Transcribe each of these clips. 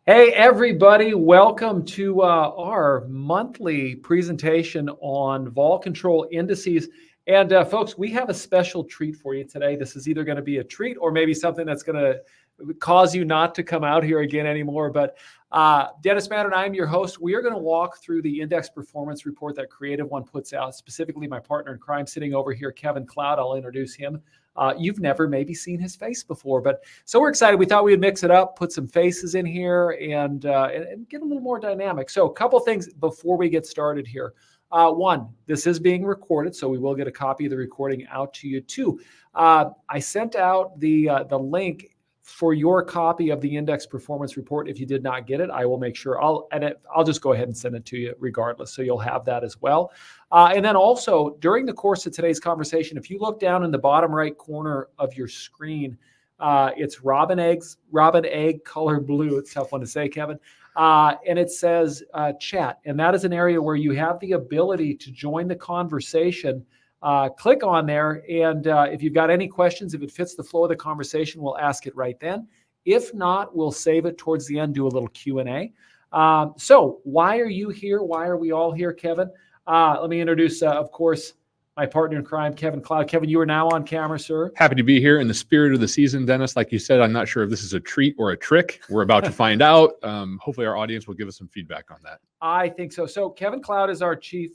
Hey, everybody, welcome to our monthly presentation on vol control indices. And folks, we have a special treat for you today. This is either going to be a treat or maybe something that's going to cause you not to come out here again anymore. But Dennis Mattern, I'm your host. We are going to walk through the index performance report that CreativeOne puts out, specifically my partner in crime sitting over here, Kevin Cloud. I'll introduce him. You've never maybe seen his face before, but so we're excited. We thought we would mix it up, put some faces in here, and get a little more dynamic. So a couple things before we get started here. One, this is being recorded, so we will get a copy of the recording out to you. Two, I sent out the link for your copy of the index performance report. If you did not get it, I will make sure I'll just go ahead and send it to you regardless. So you'll have that as well. And then also during the course of today's conversation, if you look down in the bottom right corner of your screen, it's robin egg color blue. It's a tough one to say, Kevin. And it says chat. And that is an area where you have the ability to join the conversation. Click on there, and if you've got any questions, if it fits the flow of the conversation, we'll ask it right then. If not, we'll save it towards the end, do a little Q&A. So why are you here? Why are we all here, Kevin? Let me introduce, of course, my partner in crime, Kevin Cloud. Kevin, you are now on camera, sir. Happy to be here in the spirit of the season, Dennis. Like you said, I'm not sure if this is a treat or a trick. We're about to find out. Hopefully our audience will give us some feedback on that. I think so. So Kevin Cloud is our chief,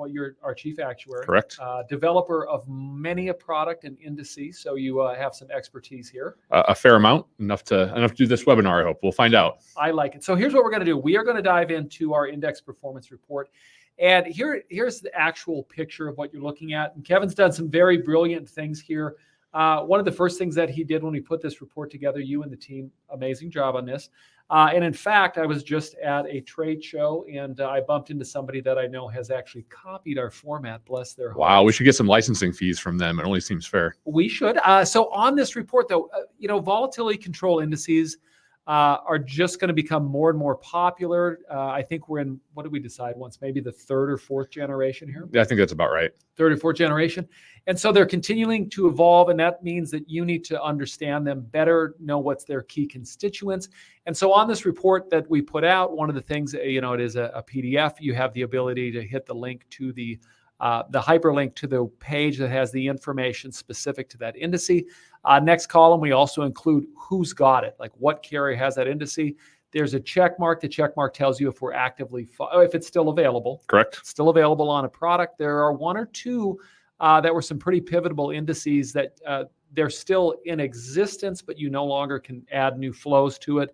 you're our chief actuary. Correct. Developer of many a product and indices. So you have some expertise here. A fair amount, enough to do this webinar, I hope. We'll find out. I like it. So here's what we're going to do. We are going to dive into our index performance report. And here's the actual picture of what you're looking at. And Kevin's done some very brilliant things here. One of the first things that he did when we put this report together, you and the team, amazing job on this. And in fact, I was just at a trade show and I bumped into somebody that I know has actually copied our format, bless their hearts. Wow, we should get some licensing fees from them. It only seems fair. We should. So on this report, though, volatility control indices are just going to become more and more popular. I think we're in, what did we decide once? Maybe the third or fourth generation here? Yeah, I think that's about right. Third or fourth generation. And so they're continuing to evolve, and that means that you need to understand them better, know what's their key constituents. And so on this report that we put out, one of the things, it is a PDF. You have the ability to hit the link to the hyperlink to the page that has the information specific to that indice. Next column, we also include who's got it, like what carrier has that indice. There's a check mark. The check mark tells you if we're actively, if it's still available. Correct. It's still available on a product. There are one or two that were some pretty pivotal indices that they're still in existence, but you no longer can add new flows to it.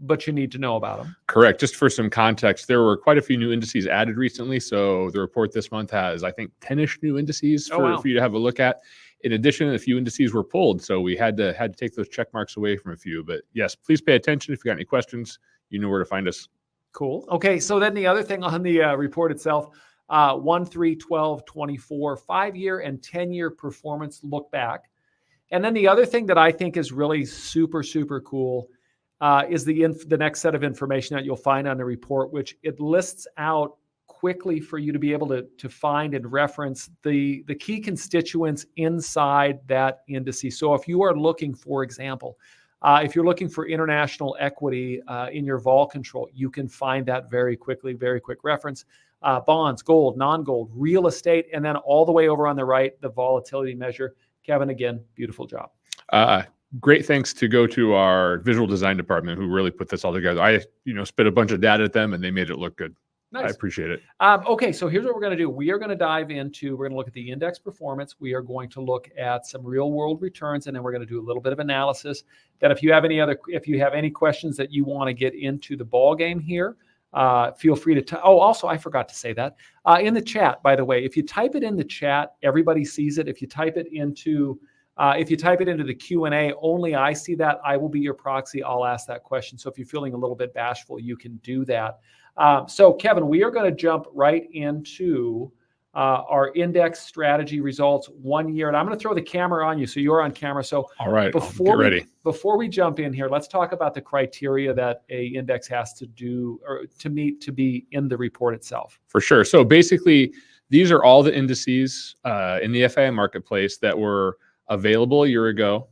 But you need to know about them. Correct. Just for some context, there were quite a few new indices added recently. So the report this month has, I think, 10-ish new indices for you to have a look at. In addition, a few indices were pulled. So we had to take those check marks away from a few. But yes, please pay attention. If you got any questions, you know where to find us. Cool. Okay. So then the other thing on the report itself, 1, 3, 12, 24, 5-year and 10-year performance look back. And then the other thing that I think is really super, super cool is the next set of information that you'll find on the report, which it lists out quickly for you to be able to find and reference the key constituents inside that indice. So if you are looking, for example, if you're looking for international equity in your vol control, you can find that very quickly, very quick reference. Bonds, gold, non-gold, real estate, and then all the way over on the right, the volatility measure. Kevin, again, beautiful job. Great thanks to go to our visual design department who really put this all together. I, spit a bunch of data at them and they made it look good. Nice. I appreciate it. Okay, so here's what we're going to do. We are going to dive into, we're going to look at the index performance. We are going to look at some real world returns, and then we're going to do a little bit of analysis. Then if you have any questions that you want to get into the ball game here, feel free to, also, I forgot to say that in the chat, by the way, if you type it in the chat, everybody sees it. If you type it into the Q&A, only I see that. I will be your proxy. I'll ask that question. So if you're feeling a little bit bashful, you can do that. So Kevin, we are going to jump right into our index strategy results 1 year. And I'm going to throw the camera on you. So you're on camera. So all right, get ready. Before we jump in here, let's talk about the criteria that a index has to do or to meet to be in the report itself. For sure. So basically, these are all the indices in the FIA marketplace that were available a year ago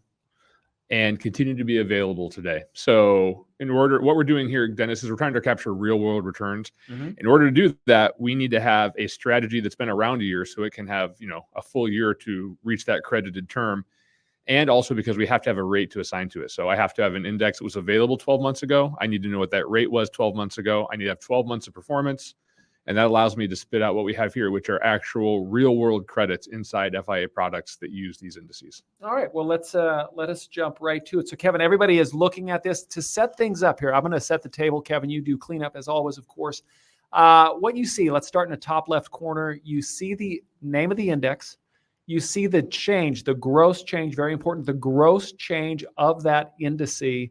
and continue to be available today. So what we're doing here, Dennis, is we're trying to capture real world returns. Mm-hmm. In order to do that, we need to have a strategy that's been around a year, so it can have, a full year to reach that credited term. And also because we have to have a rate to assign to it. So I have to have an index that was available 12 months ago. I need to know what that rate was 12 months ago. I need to have 12 months of performance. And that allows me to spit out what we have here, which are actual real world credits inside FIA products that use these indices. All right. Well, let us jump right to it. So Kevin, everybody is looking at this to set things up here. I'm going to set the table. Kevin, you do cleanup as always, of course. What you see, let's start in the top left corner. You see the name of the index. You see the change, the gross change, very important, the gross change of that indice.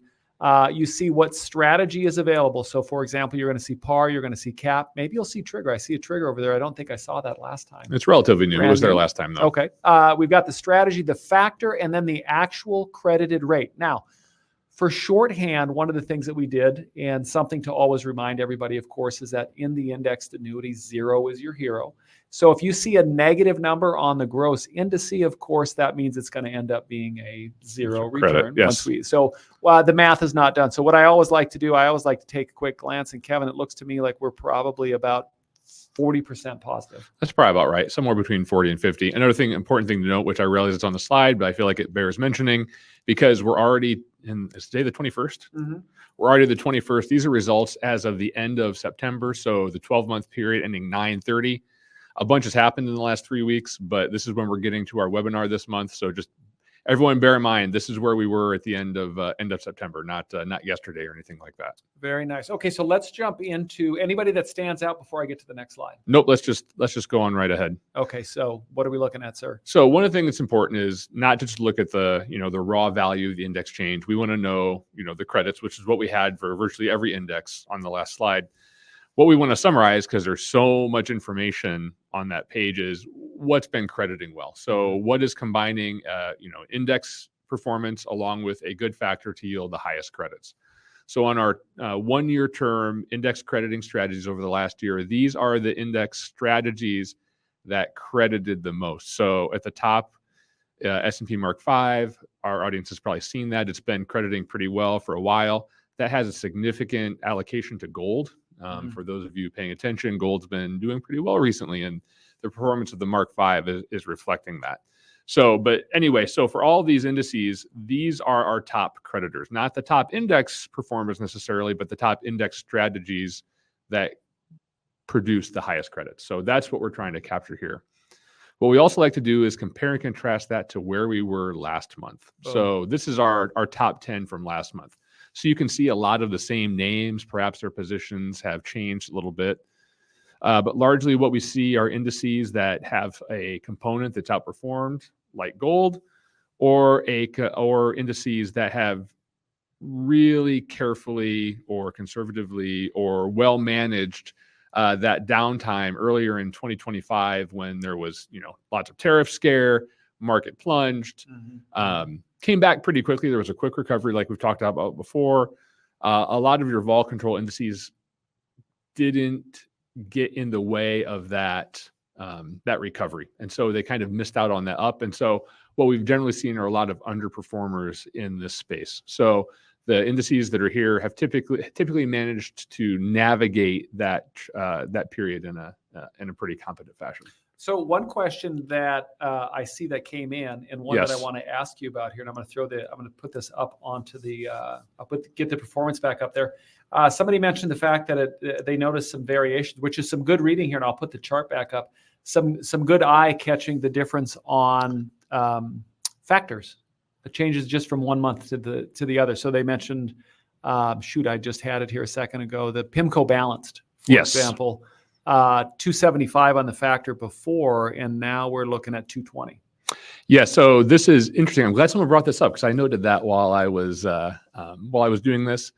You see what strategy is available. So for example, you're going to see par, you're going to see cap. Maybe you'll see trigger. I see a trigger over there. I don't think I saw that last time. It's relatively new. It was there last time, though. Okay. We've got the strategy, the factor, and then the actual credited rate. Now, for shorthand, one of the things that we did, and something to always remind everybody, of course, is that in the indexed annuities, 0 is your hero. So if you see a negative number on the gross indice, of course, that means it's going to end up being a 0 return. Yes. So the math is not done. So what I always like to do, I always like to take a quick glance. And Kevin, it looks to me like we're probably about 40% positive. That's probably about right. Somewhere between 40 and 50. Another important thing to note, which I realize it's on the slide, but I feel like it bears mentioning because we're already it's today the 21st. Mm-hmm. We're already the 21st. These are results as of the end of September. So the 12-month period ending 9/30. A bunch has happened in the last 3 weeks, but this is when we're getting to our webinar this month. So just everyone bear in mind, this is where we were at the end of September, not yesterday or anything like that. Very nice. Okay, so let's jump into anybody that stands out before I get to the next slide. Nope, let's just go on right ahead. Okay, so what are we looking at, sir? So one of the things that's important is not to just look at the raw value of the index change. We want to know the credits, which is what we had for virtually every index on the last slide. What we want to summarize, because there's so much information on that page, is what's been crediting well. So what is combining, index performance along with a good factor to yield the highest credits. So on our 1-year term index crediting strategies over the last year, these are the index strategies that credited the most. So at the top, S&P Mark V, our audience has probably seen that. It's been crediting pretty well for a while. That has a significant allocation to gold. For those of you paying attention, gold's been doing pretty well recently, and the performance of the Mark V is reflecting that. So, but anyway, so for all these indices, these are our top creditors, not the top index performers necessarily, but the top index strategies that produce the highest credits. So that's what we're trying to capture here. What we also like to do is compare and contrast that to where we were last month. Oh. So this is our top 10 from last month. So you can see a lot of the same names, perhaps their positions have changed a little bit. But largely what we see are indices that have a component that's outperformed, like gold, or indices that have really carefully or conservatively or well managed that downtime earlier in 2025 when there was lots of tariff scare, market plunged. Came back pretty quickly. There was a quick recovery like we've talked about before. A lot of your vol control indices didn't get in the way of that recovery. And so they kind of missed out on that up. And so what we've generally seen are a lot of underperformers in this space. So the indices that are here have typically managed to navigate that period in a pretty competent fashion. So one question that I see that came in, and one that I want to ask you about here, and I'm going to put this up onto get the performance back up there. Somebody mentioned the fact that they noticed some variations, which is some good reading here, and I'll put the chart back up. Some good eye catching the difference on factors. The changes just from 1 month to the other. So they mentioned, I just had it here a second ago. The PIMCO balanced, for example. 275 on the factor before, and now we're looking at 220. Yeah, so this is interesting. I'm glad someone brought this up because I noted that while I was doing this.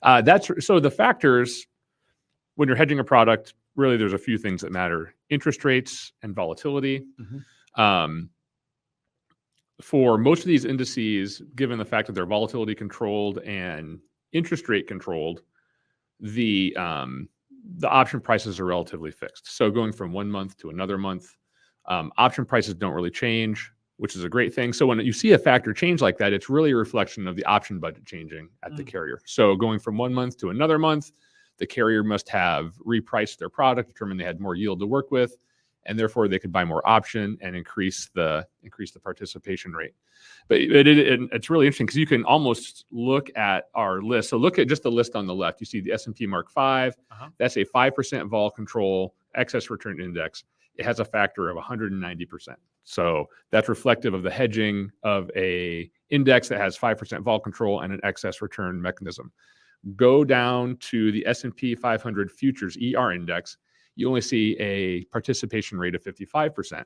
So the factors, when you're hedging a product, really there's a few things that matter: interest rates and volatility. For most of these indices, given the fact that they're volatility controlled and interest rate controlled, the option prices are relatively fixed. So going from 1 month to another month, option prices don't really change. which is a great thing. So when you see a factor change like that, it's really a reflection of the option budget changing at the carrier. So going from 1 month to another month, the carrier must have repriced their product, determined they had more yield to work with, and therefore they could buy more option and increase the participation rate. But it's really interesting because you can almost look at our list. So look at just the list on the left. You see the S&P Mark 5. That's a 5% vol control excess return index. It has a factor of 190%. So that's reflective of the hedging of a index that has 5% vol control and an excess return mechanism. Go down to the S&P 500 futures ER index. You only see a participation rate of 55%.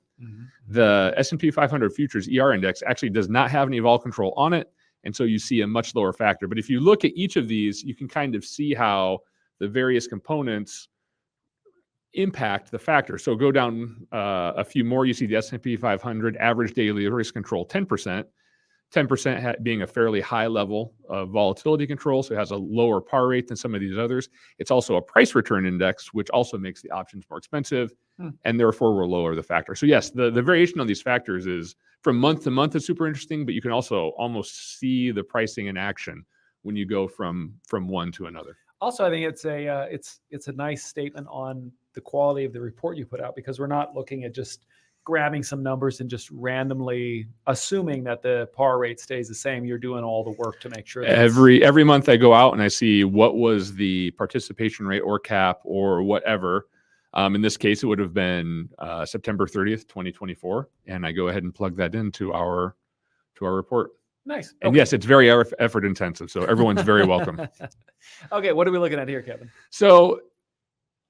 The S&P 500 futures ER index actually does not have any vol control on it, and so you see a much lower factor. But if you look at each of these, you can kind of see how the various components impact the factor. So go down a few more. You see the S&P 500 average daily risk control 10%. 10% being a fairly high level of volatility control, so it has a lower par rate than some of these others. It's also a price return index, which also makes the options more expensive, and therefore will lower the factor. So yes, the variation on these factors is from month to month is super interesting, but you can also almost see the pricing in action when you go from one to another. Also, I think it's a nice statement on the quality of the report you put out, because we're not looking at just grabbing some numbers and just randomly assuming that the par rate stays the same. You're doing all the work to make sure that every month I go out and I see what was the participation rate or cap or whatever. In this case, it would have been September 30th, 2024, and I go ahead and plug that into our report. Nice. And yes, it's very effort intensive, so everyone's very welcome. Okay, what are we looking at here, Kevin? So,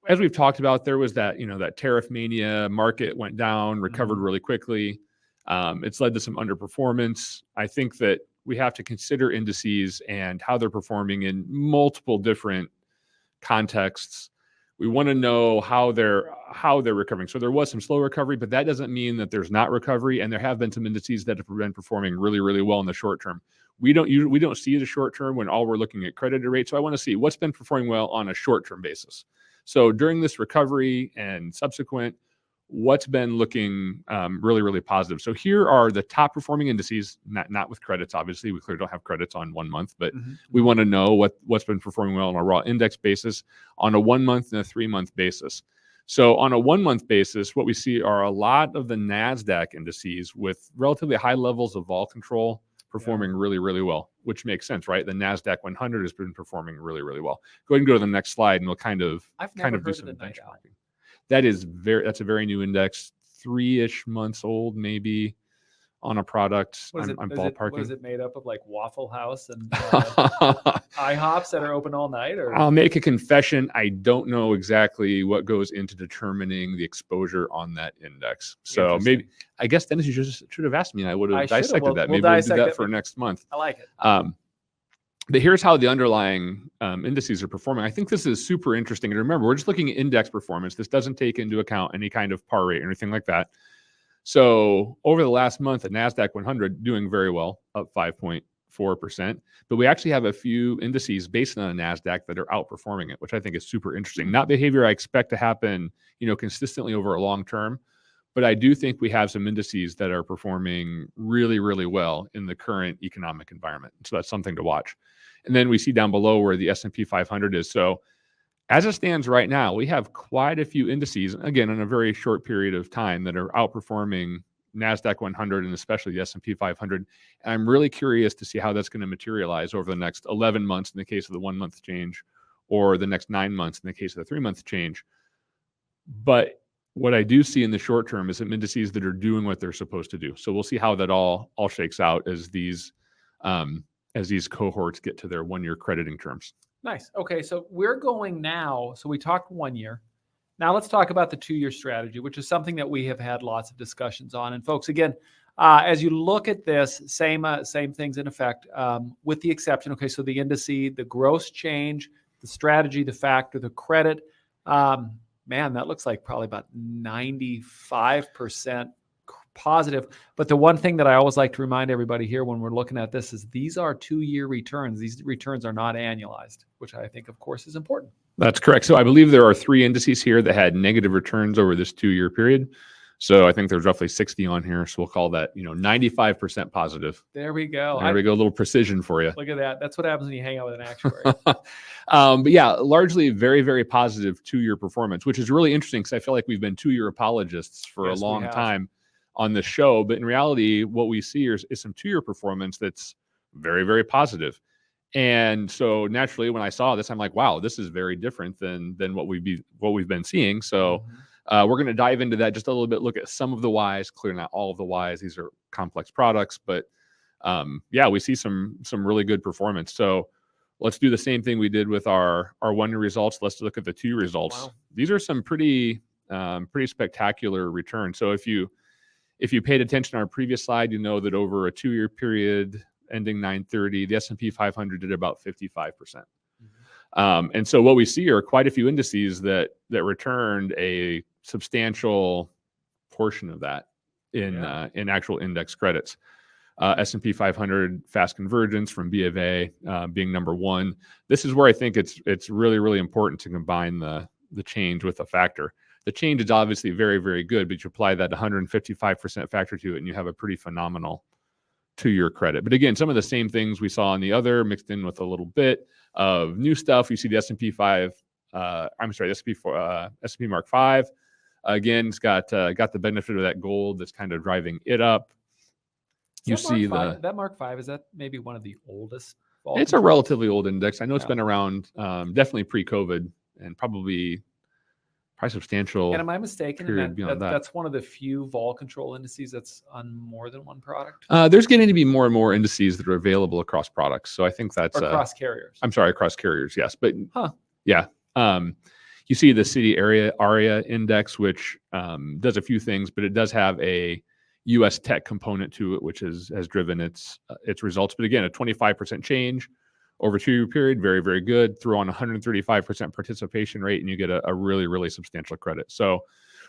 as we've talked about, there was that tariff mania, market went down, recovered really quickly. It's led to some underperformance. I think that we have to consider indices and how they're performing in multiple different contexts. We want to know how they're recovering. So there was some slow recovery, but that doesn't mean that there's not recovery. And there have been some indices that have been performing really, really well in the short term. We don't see the short term when all we're looking at credited rate. So I want to see what's been performing well on a short term basis. So during this recovery and subsequent, what's been looking really, really positive. So here are the top performing indices, not with credits, obviously. We clearly don't have credits on 1 month, but we want to know what's been performing well on a raw index basis on a 1 month and a 3 month basis. So on a 1 month basis, what we see are a lot of the NASDAQ indices with relatively high levels of vol control performing really, really well, which makes sense, right? The NASDAQ 100 has been performing really, really well. Go ahead and go to the next slide, and we'll kind of do some benchmarking. That's a very new index, 3-ish months old, maybe, on a product. I'm ballparking. What is it made up of, like Waffle House and IHOPs that are open all night? Or I'll make a confession. I don't know exactly what goes into determining the exposure on that index. So maybe, I guess Dennis, you should have asked me, and I would have dissected that. Maybe we'll do that for next month. I like it. But here's how the underlying indices are performing. I think this is super interesting. And remember, we're just looking at index performance. This doesn't take into account any kind of par rate or anything like that. So over the last month, the NASDAQ 100 doing very well, up 5.4%. But we actually have a few indices based on a NASDAQ that are outperforming it, which I think is super interesting. Not behavior I expect to happen, consistently over a long term. But I do think we have some indices that are performing really, really well in the current economic environment. So that's something to watch. And then we see down below where the S&P 500 is. So as it stands right now, we have quite a few indices, again, in a very short period of time, that are outperforming NASDAQ 100 and especially the S&P 500. And I'm really curious to see how that's going to materialize over the next 11 months in the case of the 1 month change, or the next 9 months in the case of the 3 month change. But what I do see in the short term is some indices that are doing what they're supposed to do. So we'll see how that all shakes out as these cohorts get to their 1 year crediting terms. Nice. Okay, so we're going now. So we talked 1 year. Now let's talk about the 2 year strategy, which is something that we have had lots of discussions on. And folks, again, as you look at this, same things in effect, with the exception. Okay, so the indice, the gross change, the strategy, the factor, the credit. Man, that looks like probably about 95% positive. But the one thing that I always like to remind everybody here when we're looking at this is these are 2 year returns. These returns are not annualized, which I think, of course, is important. That's correct. So I believe there are 3 indices here that had negative returns over this 2 year period. So I think there's roughly 60 on here. So we'll call that, 95% positive. There we go. There we go. A little precision for you. Look at that. That's what happens when you hang out with an actuary. But yeah, largely very, very positive 2-year performance, which is really interesting because I feel like we've been 2-year apologists for a long time on this show. But in reality, what we see is some 2-year performance that's very, very positive. And so naturally, when I saw this, I'm like, wow, this is very different than what we've been seeing. So we're going to dive into that just a little bit, look at some of the whys, clearly not all of the whys. These are complex products, but yeah, we see some really good performance. So let's do the same thing we did with our 1-year results. Let's look at the 2 results. Wow. These are some pretty spectacular returns. So if you paid attention to our previous slide, you know that over a 2-year period ending 9/30, the S&P 500 did about 55%. And so what we see are quite a few indices that returned a substantial portion of that in actual index credits. S&P 500 fast convergence from B of A being number 1. This is where I think it's really, really important to combine the change with a factor. The change is obviously very, very good, but you apply that 155% factor to it, and you have a pretty phenomenal 2-year credit. But again, some of the same things we saw on the other mixed in with a little bit of new stuff. You see the S&P S&P Mark 5. Again, it's got the benefit of that gold that's kind of driving it up. You see that Mark 5, is that maybe one of the oldest? It's a relatively old index. I know it's been around definitely pre-COVID and probably substantial. And am I mistaken? That's one of the few vol control indices that's on more than one product? There's getting to be more and more indices that are available across products. So I think that's across carriers. I'm sorry, across carriers, yes. But yeah. You see the city area index, which does a few things, but it does have a U.S. tech component to it, which has driven its results. But again, a 25% change over a 2-year period, very, very good. Throw on 135% participation rate, and you get a really, really substantial credit. So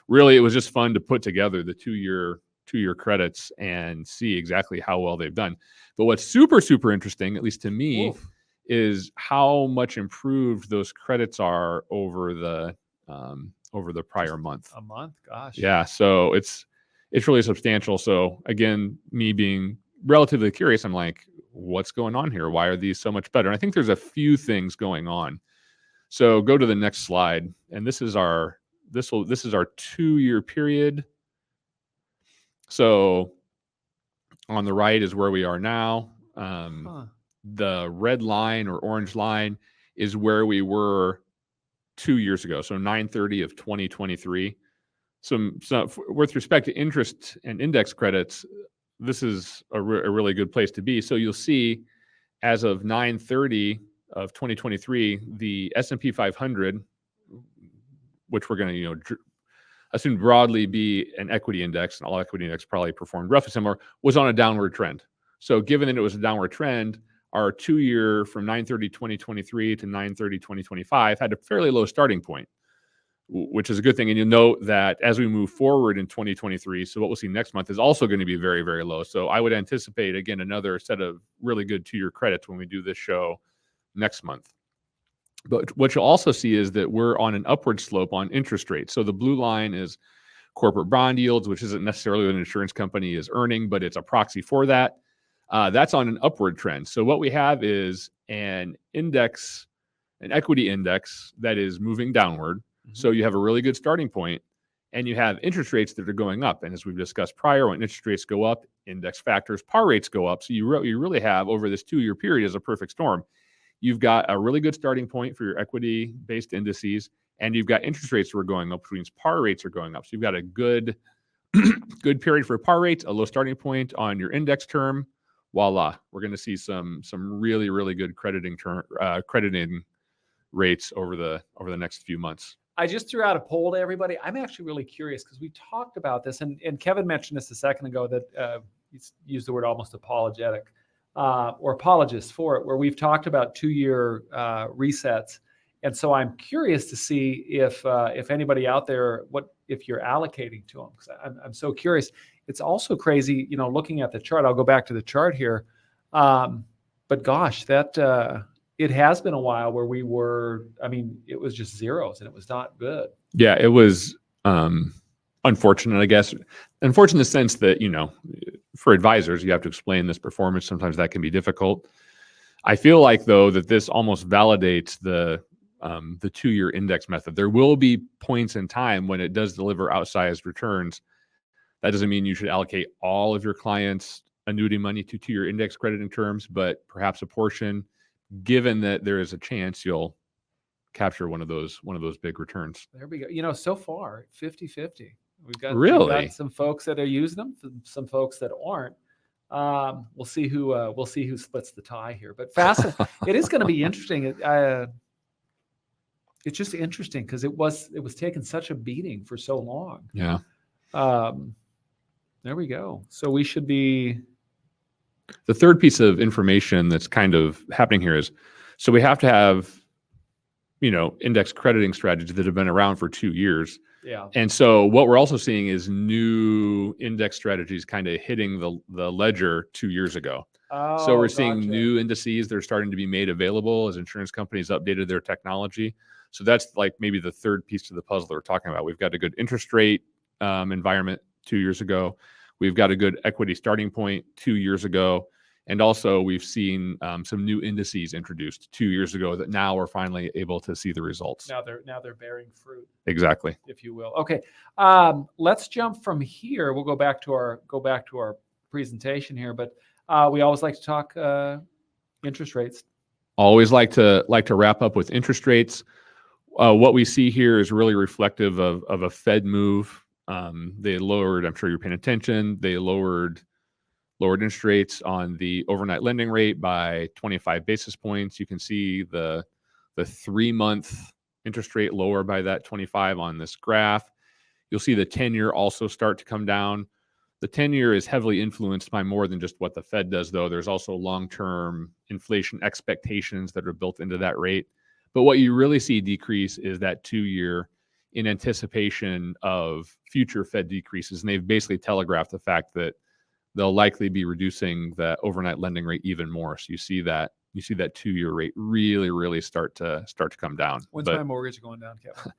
really, it was just fun to put together the 2-year credits and see exactly how well they've done. But what's super, super interesting, at least to me, is how much improved those credits are over the prior month. A month, gosh. Yeah, so it's really substantial. So again, me being relatively curious, I'm like, what's going on here? Why are these so much better? And I think there's a few things going on. So go to the next slide, and this is our 2-year period. So on the right is where we are now. The red line or orange line is where we were 2 years ago. So 9/30 of 2023. So with respect to interest and index credits, this is a really good place to be. So you'll see as of 9/30 of 2023, the S&P 500, which we're going to, assume broadly be an equity index, and all equity index probably performed roughly similar, was on a downward trend. So given that it was a downward trend, our 2-year from 9/30/2023 to 9/30/2025 had a fairly low starting point, which is a good thing. And you'll note that as we move forward in 2023, so what we'll see next month is also going to be very, very low. So I would anticipate, again, another set of really good 2-year credits when we do this show next month. But what you'll also see is that we're on an upward slope on interest rates. So the blue line is corporate bond yields, which isn't necessarily what an insurance company is earning, but it's a proxy for that. That's on an upward trend. So what we have is an equity index that is moving downward. So you have a really good starting point, and you have interest rates that are going up. And as we've discussed prior, when interest rates go up, index factors, par rates go up. So you really have, over this 2-year period, as a perfect storm, you've got a really good starting point for your equity-based indices, and you've got interest rates that are going up, which means par rates are going up. So you've got a good period for par rates, a low starting point on your index term. Voila, we're going to see some really, really good crediting rates over the next few months. I just threw out a poll to everybody. I'm actually really curious because we talked about this, and Kevin mentioned this a second ago, that he's used the word almost apologetic or apologist for it, where we've talked about 2-year resets. And so I'm curious to see if anybody out there, if you're allocating to them, because I'm so curious. It's also crazy, looking at the chart. I'll go back to the chart here. But gosh, it has been a while where we were, it was just zeros and it was not good. Yeah, it was unfortunate, I guess. Unfortunate in the sense that, for advisors, you have to explain this performance. Sometimes that can be difficult. I feel like, though, that this almost validates the 2-year index method. There will be points in time when it does deliver outsized returns. That doesn't mean you should allocate all of your clients' annuity money to 2-year index crediting terms, but perhaps a portion, given that there is a chance you'll capture one of those big returns. There we go. So far, 50-50. We've got some folks that are using them, some folks that aren't. We'll see who splits the tie here. But fascinating. It is going to be interesting. It's just interesting because it was taking such a beating for so long. Yeah. There we go. So we should be. The third piece of information that's kind of happening here is, so we have to have, index crediting strategies that have been around for 2 years. Yeah. And so what we're also seeing is new index strategies kind of hitting the ledger 2 years ago. Oh, so we're seeing new indices that are starting to be made available as insurance companies updated their technology. So that's like maybe the third piece to the puzzle that we're talking about. We've got a good interest rate environment 2 years ago. We've got a good equity starting point 2 years ago. And also we've seen some new indices introduced 2 years ago that now we're finally able to see the results. Now they're bearing fruit. Exactly. If you will. Okay. Let's jump from here. We'll go back to our presentation here, but we always like to talk interest rates. Always like to wrap up with interest rates. What we see here is really reflective of a Fed move. They lowered, I'm sure you're paying attention, they lowered interest rates on the overnight lending rate by 25 basis points. You can see the 3-month interest rate lower by that 25 on this graph. You'll see the 10-year also start to come down. The 10-year is heavily influenced by more than just what the Fed does, though. There's also long-term inflation expectations that are built into that rate. But what you really see decrease is that 2-year in anticipation of future Fed decreases. And they've basically telegraphed the fact that they'll likely be reducing the overnight lending rate even more. So you see that 2-year rate really start to come down. When's my mortgage going down, Kevin?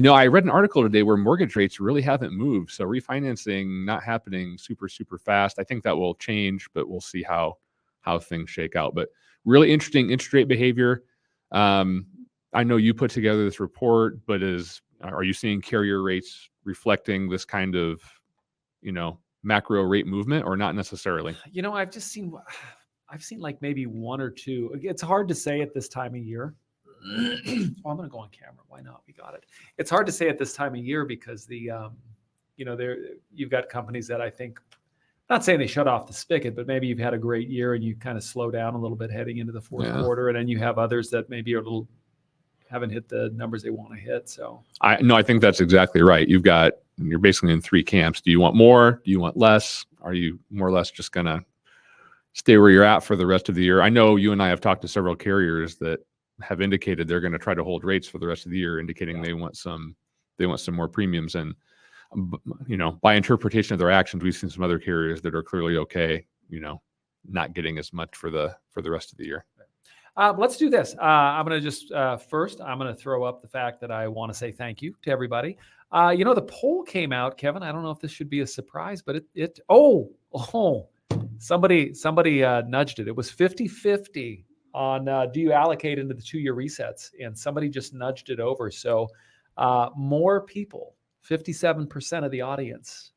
I read an article today where mortgage rates really haven't moved. So refinancing not happening super fast. I think that will change, but we'll see how things shake out. But really interesting interest rate behavior. I know you put together this report, but are you seeing carrier rates reflecting this kind of, macro rate movement, or not necessarily? I've seen like maybe one or two. It's hard to say at this time of year. I'm going to go on camera. Why not? We got it. It's hard to say at this time of year because you've got companies that I think, not saying they shut off the spigot, but maybe you've had a great year and you kind of slow down a little bit heading into the fourth quarter. And then you have others that maybe haven't hit the numbers they want to hit. So I think that's exactly right. You're basically in 3 camps. Do you want more? Do you want less? Are you more or less just going to stay where you're at for the rest of the year? I know you and I have talked to several carriers that have indicated they're going to try to hold rates for the rest of the year, indicating they want some more premiums. And, by interpretation of their actions, we've seen some other carriers that are clearly okay, not getting as much for the rest of the year. Let's do this. I'm going to just first, I'm going to throw up the fact that I want to say thank you to everybody. The poll came out, Kevin. I don't know if this should be a surprise, but somebody nudged it. It was 50-50 on do you allocate into the 2-year resets, and somebody just nudged it over. So more people, 57% of the audience,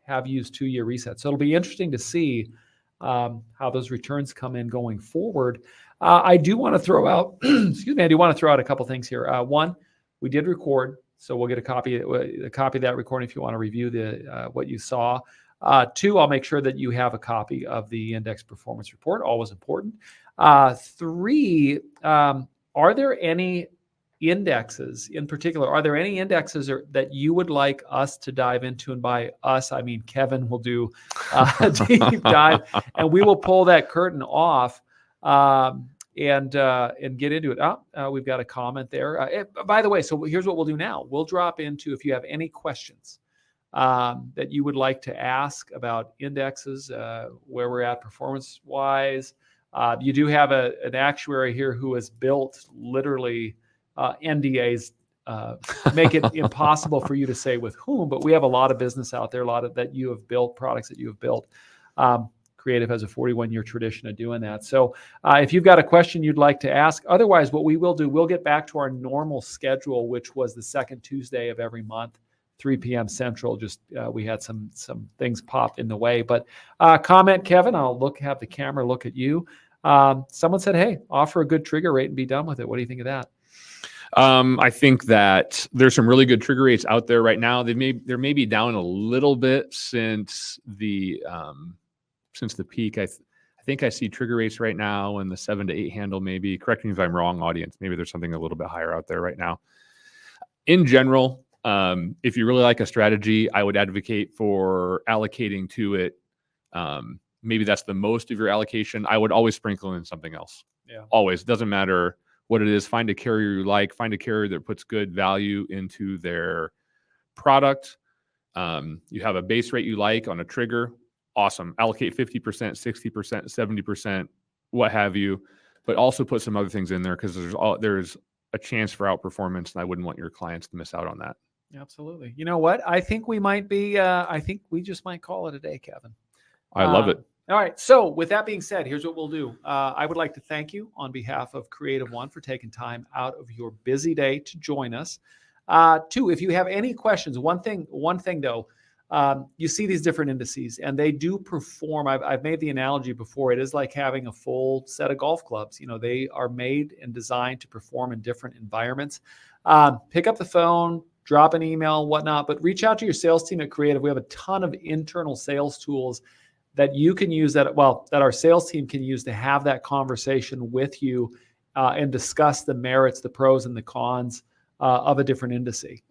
have used 2-year resets. So it'll be interesting to see how those returns come in going forward. I do want to throw out, a couple things here. One, we did record, so we'll get a copy of that recording if you want to review what you saw. 2, I'll make sure that you have a copy of the index performance report, always important. 3, are there any indexes in particular? Are there any indexes that you would like us to dive into? And by us, I mean Kevin will do a deep dive, and we will pull that curtain off and get into it. We've got a comment there. By the way, so here's what we'll do now. We'll drop into, if you have any questions that you would like to ask about indexes, where we're at performance-wise. You do have an actuary here who has built literally NDAs make it impossible for you to say with whom, but we have a lot of business out there, a lot of that you have built, products that you have built. Creative has a 41-year tradition of doing that. So if you've got a question you'd like to ask, otherwise what we will do, we'll get back to our normal schedule, which was the second Tuesday of every month, 3 p.m. Central. Just we had some things pop in the way. But comment, Kevin. I'll have the camera look at you. Someone said, hey, offer a good trigger rate and be done with it. What do you think of that? I think that there's some really good trigger rates out there right now. They're maybe down a little bit since the peak. I think I see trigger rates right now in the 7 to 8 handle, maybe. Correct me if I'm wrong, audience. Maybe there's something a little bit higher out there right now. In general, if you really like a strategy, I would advocate for allocating to it. Maybe that's the most of your allocation. I would always sprinkle in something else. Yeah. Always. Doesn't matter what it is. Find a carrier you like. Find a carrier that puts good value into their product. You have a base rate you like on a trigger. Awesome. Allocate 50%, 60%, 70%, what have you, but also put some other things in there because there's a chance for outperformance, and I wouldn't want your clients to miss out on that. Absolutely. You know what? I think we might be, I think we just might call it a day, Kevin. I love it. All right. So with that being said, here's what we'll do. I would like to thank you on behalf of CreativeOne for taking time out of your busy day to join us. 2, if you have any questions, one thing though, you see these different indices and they do perform. I've made the analogy before. It is like having a full set of golf clubs. You know, they are made and designed to perform in different environments. Pick up the phone, drop an email, whatnot, but reach out to your sales team at Creative. We have a ton of internal sales tools that you can use that our sales team can use to have that conversation with you and discuss the merits, the pros and the cons of a different indice.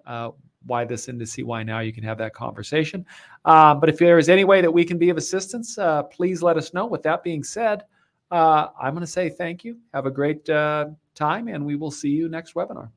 Why this indice, why now? You can have that conversation. But if there is any way that we can be of assistance, please let us know. With that being said, I'm going to say thank you. Have a great time, and we will see you next webinar.